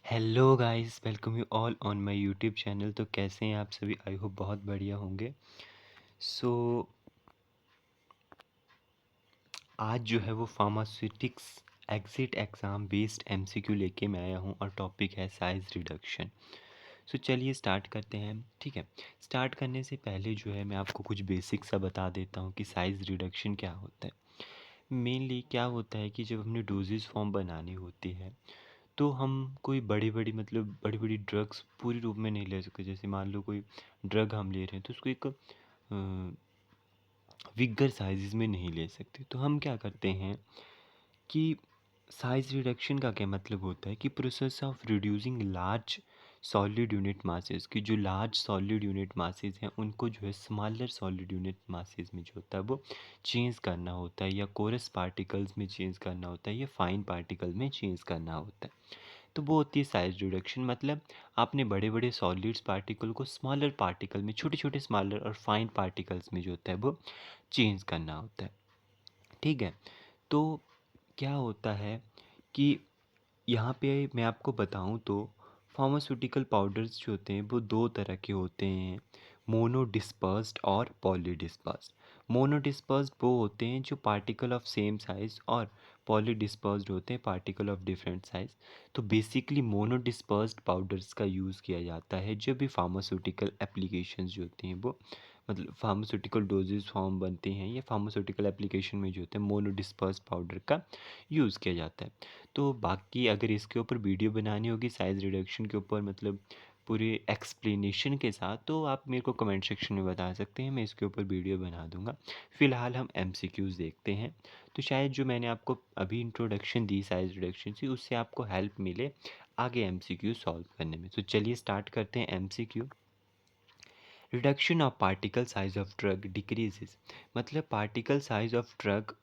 Hello guys, welcome you all on my YouTube channel. तो कैसे हैं आप सभी? आई होप बहुत बढ़िया होंगे। सो आज जो है वो pharmaceutics exit exam based MCQ लेके मैं आया हूँ और टॉपिक है साइज़ रिडक्शन। सो चलिए स्टार्ट करते हैं। ठीक है, स्टार्ट करने से पहले जो है मैं आपको कुछ बेसिक सा बता देता हूँ कि साइज़ रिडक्शन क्या होता है। मेनली क्या होता है कि जब हमने डोजेज फॉर्म बनानी होती है तो हम कोई बड़ी-बड़ी मतलब बड़ी-बड़ी ड्रग्स पूरी रूप में नहीं ले सकते। जैसे मान लो कोई ड्रग हम ले रहे हैं तो उसको एक बिगर साइज़ में नहीं ले सकते। तो हम क्या करते हैं कि साइज़ रिडक्शन का क्या मतलब होता है कि process of reducing large solid unit masses की जो लार्ज सॉलिड यूनिट मासेस हैं उनको जो है स्मॉलर सॉलिड यूनिट मासेस में जो होता है वो चेंज करना होता है, या कोरस पार्टिकल्स में चेंज करना होता है, या फाइन पार्टिकल में चेंज करना होता है। तो वो होती है साइज रिडक्शन। मतलब आपने बड़े बड़े सॉलिड्स पार्टिकल को स्मॉलर पार्टिकल में, छोटे छोटे स्मॉलर और फाइन पार्टिकल्स में जो होता है वो चेंज करना होता है। ठीक है, तो क्या होता है कि यहाँ पे मैं आपको बताऊँ तो फार्मास्यूटिकल पाउडर्स जो होते हैं वो दो तरह के होते हैं, मोनो डिस्पर्स्ड और पॉली डिस्पर्स्ड। मोनो डिस्पर्स्ड वो होते हैं जो पार्टिकल ऑफ सेम साइज़, और पॉली डिस्पर्स्ड होते हैं पार्टिकल ऑफ डिफरेंट साइज़। तो बेसिकली मोनो डिस्पर्स्ड पाउडर्स का यूज़ किया जाता है जब भी फार्मास्यूटिकल एप्लीकेशंस जो होती हैं वो, मतलब फार्मास्यूटिकल डोजेज फॉर्म बनते हैं या फार्मास्यूटिकल एप्लीकेशन में जो होते हैं मोनो डिस्पर्स्ड पाउडर का यूज़ किया जाता है। तो बाकी अगर इसके ऊपर वीडियो बनानी होगी साइज़ रिडक्शन के ऊपर, मतलब पूरे एक्सप्लेनेशन के साथ, तो आप मेरे को कमेंट सेक्शन में बता सकते हैं, मैं इसके ऊपर वीडियो बना दूंगा। फ़िलहाल हम एमसीक्यूज़ देखते हैं। तो शायद जो मैंने आपको अभी इंट्रोडक्शन दी साइज़ रिडक्शन की, उससे आपको हेल्प मिले आगे एमसीक्यू सॉल्व करने में। तो चलिए स्टार्ट करते हैं MCQ. Reduction of particle size of drug decreases. मतलब पार्टिकल साइज ऑफ ड्रग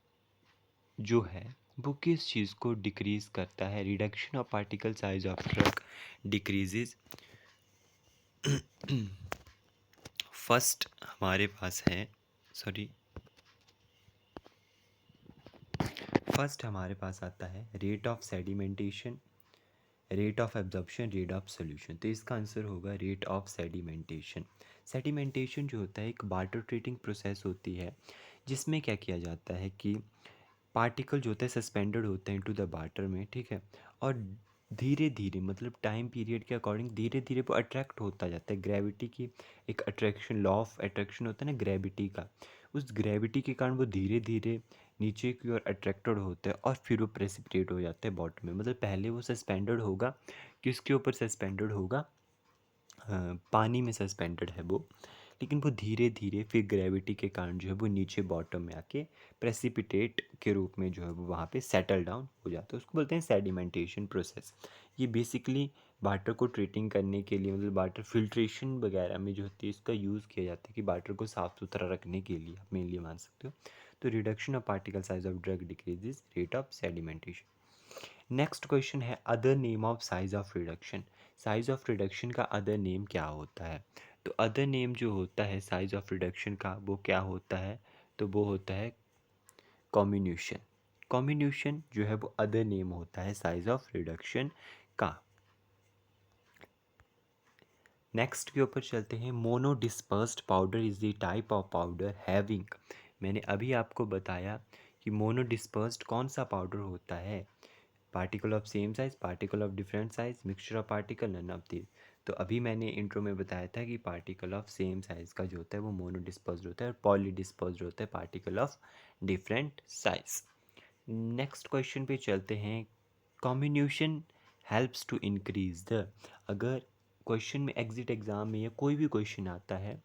जो है वो किस चीज़ को डिक्रीज़ करता है? Reduction of particle size of drug decreases. First हमारे पास है, सॉरी, फर्स्ट हमारे पास आता है rate of sedimentation, rate of absorption, rate of solution. तो इसका आंसर होगा रेट ऑफ सेडिमेंटेशन। सेडिमेंटेशन जो होता है एक वाटर ट्रीटिंग प्रोसेस होती है जिसमें क्या किया जाता है कि पार्टिकल जो होता है सस्पेंडेड होते हैं टू द वाटर में। ठीक है, और धीरे धीरे मतलब टाइम पीरियड के अकॉर्डिंग धीरे धीरे वो अट्रैक्ट होता जाता है। ग्रेविटी की एक अट्रैक्शन, लॉ ऑफ अट्रैक्शन होता है ना ग्रेविटी का, उस ग्रेविटी के कारण वो धीरे धीरे नीचे की ओर अट्रैक्टेड होता है और फिर वो प्रेसिपिटेट हो जाता है बॉटम में। मतलब पहले वो सस्पेंडेड होगा, किसके ऊपर सस्पेंडेड होगा? पानी में सस्पेंडेड है वो, लेकिन वो धीरे धीरे फिर ग्रेविटी के कारण जो है वो नीचे बॉटम में आके प्रेसिपिटेट के रूप में जो है वो वहाँ पे सेटल डाउन हो जाता है। उसको बोलते हैं सेडिमेंटेशन प्रोसेस। ये बेसिकली वाटर को ट्रीटिंग करने के लिए, मतलब वाटर फिल्ट्रेशन वगैरह में जो होती है इसका यूज़ किया जाता है कि वाटर को साफ़ सुथरा रखने के लिए, आप मेनली मान सकते हो। तो reduction of particle size of drug decreases rate of sedimentation. Next question है other name of size of reduction. Size of reduction का अदर नेम क्या होता है? तो अदर नेम जो होता है साइज ऑफ रिडक्शन का वो क्या होता है? तो वो होता है कॉम्बिन्यूशन। कॉम्बिन्यूशन जो है वो अदर नेम होता है साइज ऑफ रिडक्शन का। नेक्स्ट के ऊपर चलते हैं। Mono dispersed powder is the type of powder having. मैंने अभी आपको बताया कि मोनो डिस्पर्स्ड कौन सा पाउडर होता है? Particle of same size, particle of different size, mixture of particle, none of these. तो अभी मैंने इंट्रो में बताया था कि पार्टिकल ऑफ सेम साइज का जो होता है वो मोनो डिस्पर्स्ड होता है, और पॉली डिस्पर्स्ड होता है particle of different size. Next question पे चलते हैं। Combination helps to increase the. अगर क्वेश्चन में एग्जिट एग्जाम में या कोई भी क्वेश्चन आता है,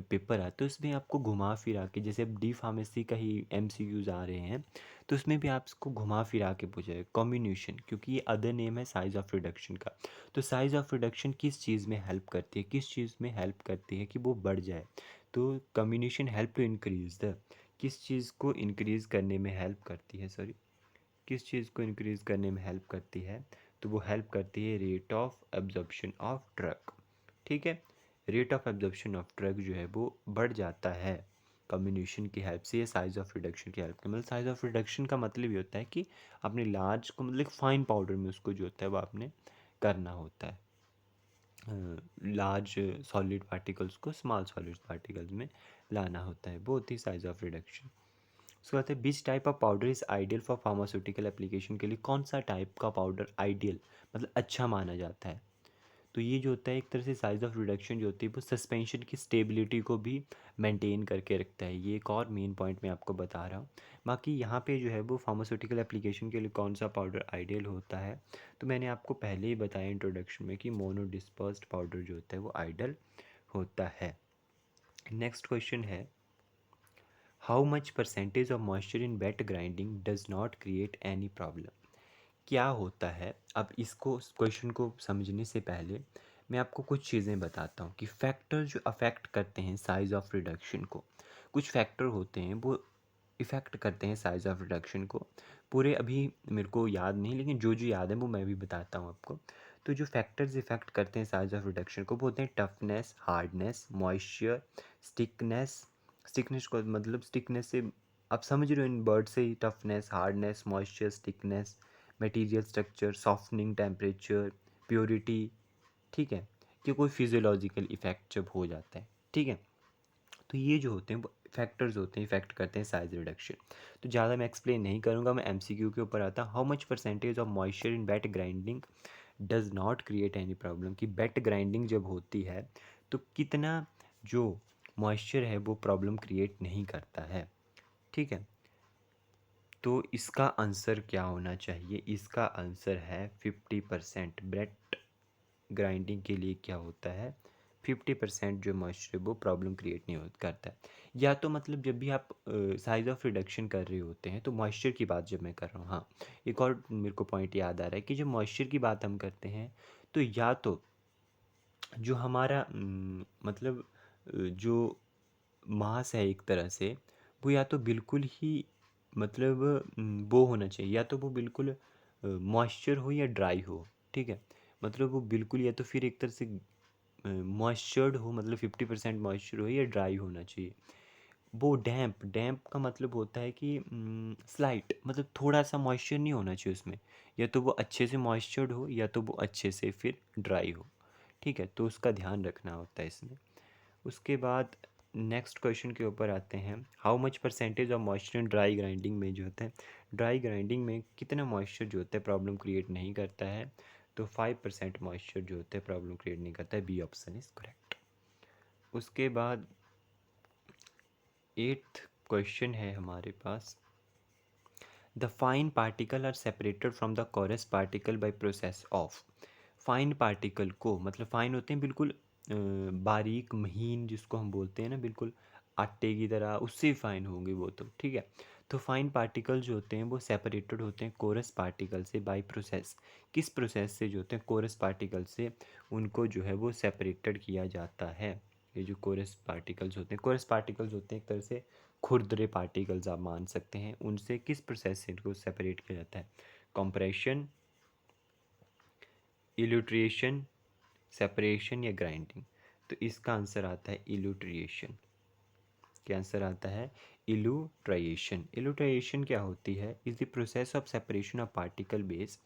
पेपर आता है, तो उसमें आपको घुमा फिरा के, जैसे अब डी फार्मेसी का ही एमसीक्यूज आ रहे हैं, तो उसमें भी आपको घुमा फिरा के पूछेगा कॉम्बिनेशन, क्योंकि ये अदर नेम है साइज ऑफ रिडक्शन का। तो साइज ऑफ रिडक्शन किस चीज़ में हेल्प करती है, किस चीज़ में हेल्प करती है कि वो बढ़ जाए? तो combination help to increase the, किस चीज़ को इंक्रीज़ करने में हेल्प करती है, सॉरी, किस चीज़ को इंक्रीज़ करने में हेल्प करती है? तो वो हेल्प करती है rate of absorption of drug. ठीक है, rate of absorption of drug जो है वो बढ़ जाता है कम्बिनेशन की हेल्प से, या साइज ऑफ रिडक्शन की हेल्प से। मतलब साइज ऑफ रिडक्शन का मतलब ये होता है कि आपने लार्ज को, मतलब फाइन पाउडर में उसको जो होता है वो आपने करना होता है, लार्ज सॉलिड पार्टिकल्स को स्मॉल सॉलिड पार्टिकल्स में लाना होता है, वो होती है साइज ऑफ रिडक्शन। उसके बाद है which type of powder is ideal for pharmaceutical application के लिए, कौन सा टाइप का पाउडर आइडियल मतलब अच्छा माना जाता है। तो ये जो होता है एक तरह से साइज ऑफ रिडक्शन जो होती है वो सस्पेंशन की स्टेबिलिटी को भी मेंटेन करके रखता है, ये एक और मेन पॉइंट मैं आपको बता रहा हूँ। बाकी यहाँ पे जो है वो फार्मास्यूटिकल एप्लीकेशन के लिए कौन सा पाउडर आइडियल होता है, तो मैंने आपको पहले ही बताया इंट्रोडक्शन में कि मोनोडिस्पर्स्ड पाउडर जो होता है वो आइडियल होता है। नेक्स्ट क्वेश्चन है, how much percentage of moisture in wet grinding does not create any problem. क्या होता है, अब इसको क्वेश्चन को समझने से पहले मैं आपको कुछ चीज़ें बताता हूँ कि फैक्टर जो अफेक्ट करते हैं साइज ऑफ रिडक्शन को, कुछ फैक्टर होते हैं वो इफ़ेक्ट करते हैं साइज ऑफ रिडक्शन को। पूरे अभी मेरे को याद नहीं, लेकिन जो जो याद है वो मैं भी बताता हूँ आपको। तो जो फैक्टर्स इफ़ेक्ट करते हैं साइज ऑफ रिडक्शन को वो होते हैं toughness, hardness, moisture, stickiness. Stickiness को मतलब स्टिकनेस से आप समझ रहे हो, इन वर्ड से ही, toughness, hardness, moisture, stickiness, material structure, softening, temperature, purity. ठीक है, कि कोई फिजियोलॉजिकल इफेक्ट जब हो जाता है, ठीक है, तो ये जो होते हैं वो फैक्टर्स होते हैं, इफेक्ट करते हैं साइज रिडक्शन। तो ज़्यादा मैं एक्सप्लेन नहीं करूँगा, मैं एमसीक्यू के ऊपर आता हूँ। How much percentage of moisture in wet grinding does not create any problem, कि वेट ग्राइंडिंग जब होती है तो कितना जो मॉइस्चर है वो प्रॉब्लम क्रिएट नहीं करता है, ठीक है। तो इसका आंसर क्या होना चाहिए, इसका आंसर है 50%। वेट ग्राइंडिंग के लिए क्या होता है, 50% जो मॉइस्चर है वो प्रॉब्लम क्रिएट नहीं करता है। या तो मतलब जब भी आप साइज ऑफ रिडक्शन कर रहे होते हैं, तो मॉइस्चर की बात जब मैं कर रहा हूँ, हाँ एक और मेरे को पॉइंट याद आ रहा है कि जब मॉइस्चर की बात हम करते हैं तो या तो जो हमारा मतलब जो मास है एक तरह से, वो या तो बिल्कुल ही मतलब वो होना चाहिए, या तो वो बिल्कुल मॉइस्चर हो या ड्राई हो, ठीक है। मतलब वो बिल्कुल या तो फिर एक तरह से मॉइस्चर्ड हो, मतलब 50% मॉइस्चर हो, या ड्राई होना चाहिए। वो डैम्प, डैम्प का मतलब होता है कि स्लाइट मतलब थोड़ा सा मॉइस्चर नहीं होना चाहिए उसमें, या तो वो अच्छे से मॉइस्चर्ड हो या तो वो अच्छे से फिर ड्राई हो, ठीक है। तो उसका ध्यान रखना होता है इसमें। उसके बाद नेक्स्ट क्वेश्चन के ऊपर आते हैं, how much percentage of moisture in dry grinding में जो होता है, ड्राई ग्राइंडिंग में कितना मॉइस्चर जो होता है प्रॉब्लम क्रिएट नहीं करता है, तो 5% मॉइस्चर जो होता है प्रॉब्लम क्रिएट नहीं करता है, बी ऑप्शन इज करेक्ट। उसके बाद 8th क्वेश्चन है हमारे पास, the fine particle are separated from the coarse particle by process of. Fine particle को मतलब फाइन होते हैं बिल्कुल बारीक महीन, जिसको हम बोलते हैं ना बिल्कुल आटे की तरह, उससे ही फाइन होंगे वो तो, ठीक है। तो फाइन पार्टिकल जो होते हैं वो सेपरेटेड होते हैं कोरस पार्टिकल से बाय प्रोसेस। किस प्रोसेस से जो होते हैं कोरस पार्टिकल से उनको जो है वो सेपरेटेड किया जाता है। ये जो कोरस पार्टिकल्स होते हैं, कोरस पार्टिकल्स होते हैं एक तरह से खुरदरे पार्टिकल्स आप मान सकते हैं, उनसे किस प्रोसेस से इनको सेपरेट किया जाता है, कंप्रेशन, इल्यूट्रिएशन, सेपरेशन या ग्राइंडिंग। तो इसका आंसर आता है इल्यूट्रिएशन। क्या आंसर आता है, इल्यूट्रिएशन। इल्यूट्रिएशन क्या होती है, is the process of separation of particle base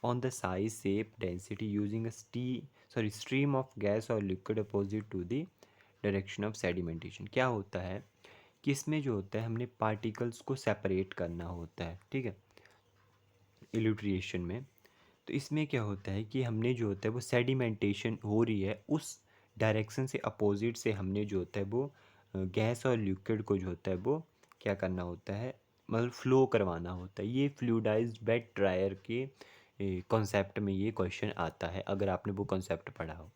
on the size shape density using stream of gas और liquid opposite to the direction of sedimentation. क्या होता है कि इसमें जो होता है हमने पार्टिकल्स को सेपरेट करना होता है, ठीक है, इल्यूट्रिएशन में। तो इसमें क्या होता है कि हमने जो होता है वो सेडिमेंटेशन हो रही है उस डायरेक्शन से अपोजिट से, हमने जो होता है वो गैस और लिक्विड को जो होता है वो क्या करना होता है, मतलब फ्लो करवाना होता है। ये फ्लूइडाइज्ड बेड ड्रायर के कॉन्सेप्ट में ये क्वेश्चन आता है, अगर आपने वो कॉन्सेप्ट पढ़ा हो,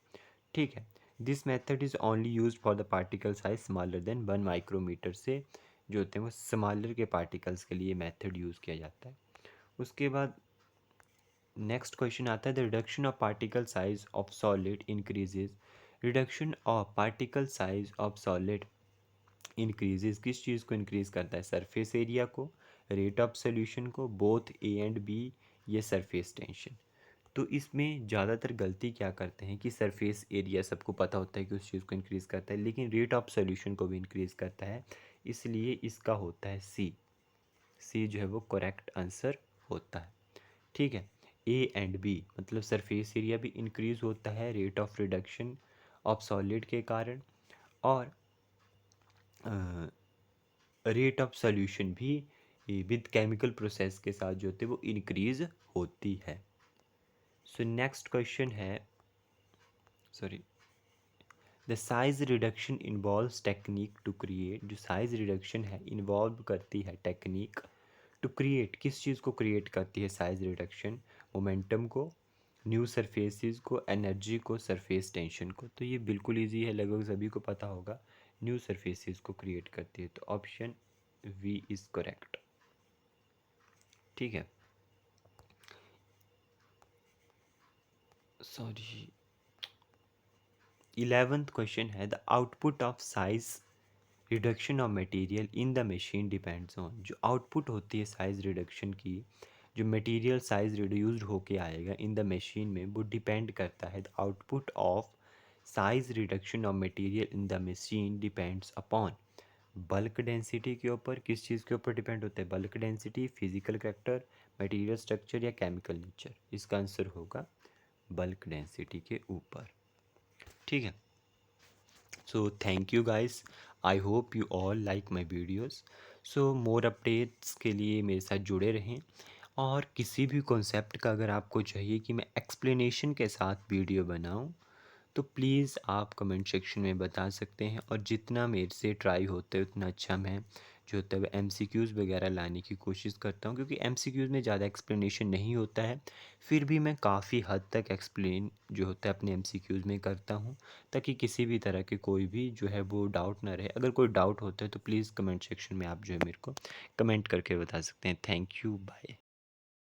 ठीक है। This method is only use for the particle size smaller than 1 micrometer, से जो होते हैं वो स्मॉलर के पार्टिकल्स के लिए मेथड यूज़ किया जाता है। उसके बाद नेक्स्ट क्वेश्चन आता है, the reduction of particle size of solid increases. Reduction of particle size of solid increases किस चीज़ को इंक्रीज करता है, सरफेस एरिया को, रेट ऑफ सोल्यूशन को, बोथ ए एंड बी, ये सरफेस टेंशन। तो इसमें ज़्यादातर गलती क्या करते हैं कि सरफेस एरिया सबको पता होता है कि उस चीज़ को इंक्रीज़ करता है, लेकिन रेट ऑफ सोल्यूशन को भी इंक्रीज़ करता है, इसलिए इसका होता है सी। सी जो है वो करेक्ट आंसर होता है, ठीक है। ए एंड बी, मतलब सरफेस एरिया भी इंक्रीज होता है rate of reduction of solid के कारण, और रेट ऑफ सॉल्यूशन भी विद केमिकल प्रोसेस के साथ जो होते हैं वो इंक्रीज होती है। सो नेक्स्ट क्वेश्चन है, sorry, the size reduction involves technique to create, जो साइज रिडक्शन है इन्वॉल्व करती है टेक्निक टू क्रिएट, किस चीज़ को क्रिएट करती है साइज रिडक्शन? मोमेंटम को, न्यू सरफेसिस को, एनर्जी को, सरफेस टेंशन को। तो ये बिल्कुल इजी है, लगभग सभी को पता होगा, न्यू सरफेसिस को क्रिएट करती है। तो ऑप्शन वी इज़ करेक्ट। ठीक है, सॉरी, 11th क्वेश्चन है, the output of size reduction of material in the machine depends on, जो आउटपुट होती है साइज रिडक्शन की, जो मटेरियल साइज रिड्यूस्ड होके आएगा इन द मशीन में, वो डिपेंड करता है, the output of size reduction of material in the machine depends upon, bulk density के ऊपर, किस चीज़ के ऊपर डिपेंड होता है? Bulk density, physical character, material structure या केमिकल नेचर। इसका आंसर होगा बल्क डेंसिटी के ऊपर। ठीक है, so thank you guys, I hope you all like my videos, so more updates के लिए मेरे साथ जुड़े रहें, और किसी भी कॉन्सेप्ट का अगर आपको चाहिए कि मैं एक्सप्लेनेशन के साथ वीडियो बनाऊं, तो प्लीज़ आप कमेंट सेक्शन में बता सकते हैं, और जितना मेरे से ट्राई होता है उतना अच्छा मैं जो होता है MCQs वगैरह लाने की कोशिश करता हूँ, क्योंकि MCQs में ज़्यादा एक्सप्लेनेशन नहीं होता है, फिर भी मैं काफ़ी हद तक एक्सप्लेन जो होता है अपने MCQs में करता हूँ, ताकि किसी भी तरह के कोई भी जो है वो डाउट ना रहे। अगर कोई डाउट होता है तो प्लीज़ कमेंट सेक्शन में आप जो है मेरे को कमेंट करके बता सकते हैं। Thank you, bye.